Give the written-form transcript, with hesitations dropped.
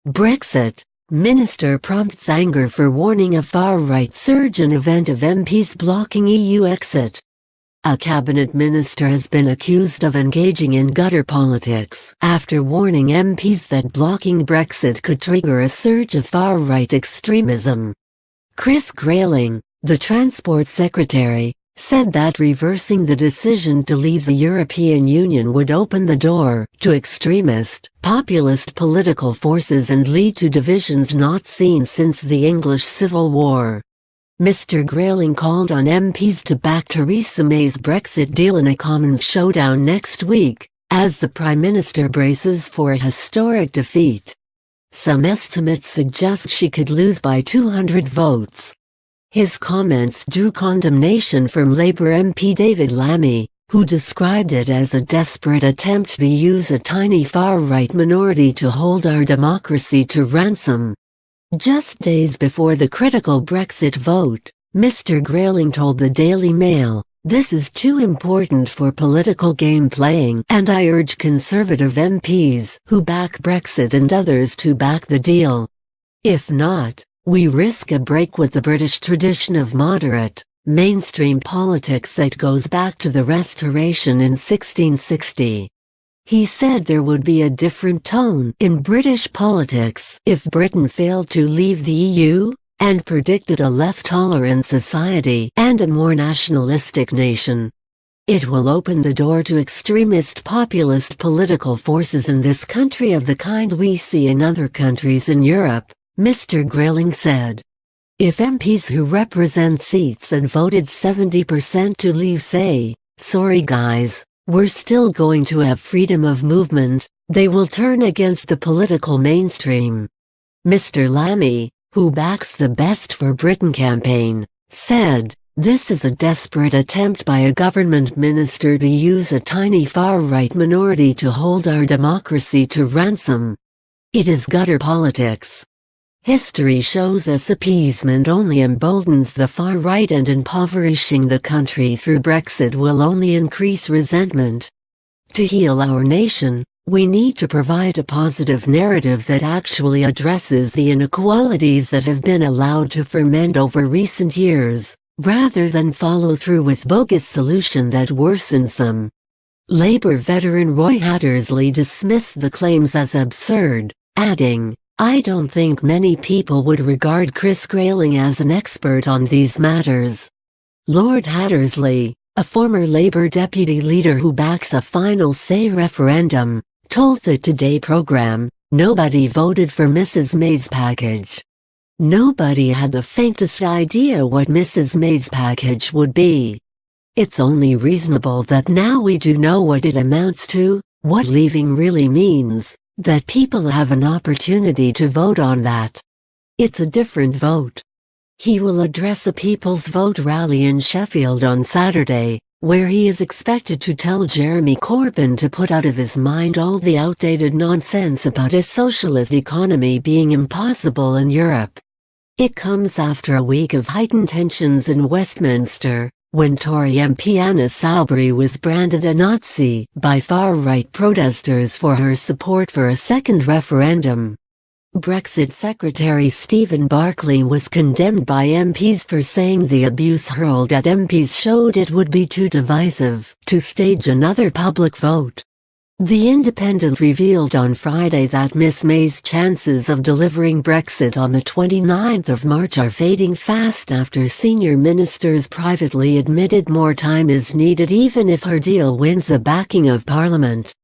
Brexit. Minister prompts anger for warning of far-right surge in event of MPs blocking EU exit. A cabinet minister has been accused of engaging in gutter politics after warning MPs that blocking Brexit could trigger a surge of far-right extremism. Chris Grayling, the Transport Secretary, said that reversing the decision to leave the European Union would open the door to extremist, populist political forces and lead to divisions not seen since the English Civil War. Mr. Grayling called on MPs to back Theresa May's Brexit deal in a Commons showdown next week, as the Prime Minister braces for a historic defeat. Some estimates suggest she could lose by 200 votes. His comments drew condemnation from Labour MP David Lammy, who described it as a desperate attempt to use a tiny far-right minority to hold our democracy to ransom. Just days before the critical Brexit vote, Mr. Grayling told the Daily Mail, "This is too important for political game playing, and I urge Conservative MPs who back Brexit and others to back the deal. If not, we risk a break with the British tradition of moderate, mainstream politics that goes back to the Restoration in 1660. He said there would be a different tone in British politics if Britain failed to leave the EU, and predicted a less tolerant society and a more nationalistic nation. It will open the door to extremist populist political forces in this country of the kind we see in other countries in Europe, Mr. Grayling said. If MPs who represent seats and voted 70% to leave say, "Sorry guys, we're still going to have freedom of movement," they will turn against the political mainstream. Mr. Lammy, who backs the Best for Britain campaign, said, "This is a desperate attempt by a government minister to use a tiny far-right minority to hold our democracy to ransom. It is gutter politics. History shows us appeasement only emboldens the far right, and impoverishing the country through Brexit will only increase resentment. To heal our nation, we need to provide a positive narrative that actually addresses the inequalities that have been allowed to ferment over recent years, rather than follow through with bogus solution that worsens them." Labour veteran Roy Hattersley dismissed the claims as absurd, adding, "I don't think many people would regard Chris Grayling as an expert on these matters." Lord Hattersley, a former Labour deputy leader who backs a final say referendum, told the Today programme, "Nobody voted for Mrs. May's package. Nobody had the faintest idea what Mrs. May's package would be. It's only reasonable that now we do know what it amounts to, what leaving really means, that people have an opportunity to vote on that. It's a different vote." He will address a People's Vote rally in Sheffield on Saturday, where he is expected to tell Jeremy Corbyn to put out of his mind all the outdated nonsense about a socialist economy being impossible in Europe. It comes after a week of heightened tensions in Westminster, when Tory MP Anna Soubry was branded a Nazi by far-right protesters for her support for a second referendum. Brexit Secretary Stephen Barclay was condemned by MPs for saying the abuse hurled at MPs showed it would be too divisive to stage another public vote. The Independent revealed on Friday that Ms. May's chances of delivering Brexit on the 29th of March are fading fast after senior ministers privately admitted more time is needed even if her deal wins the backing of Parliament.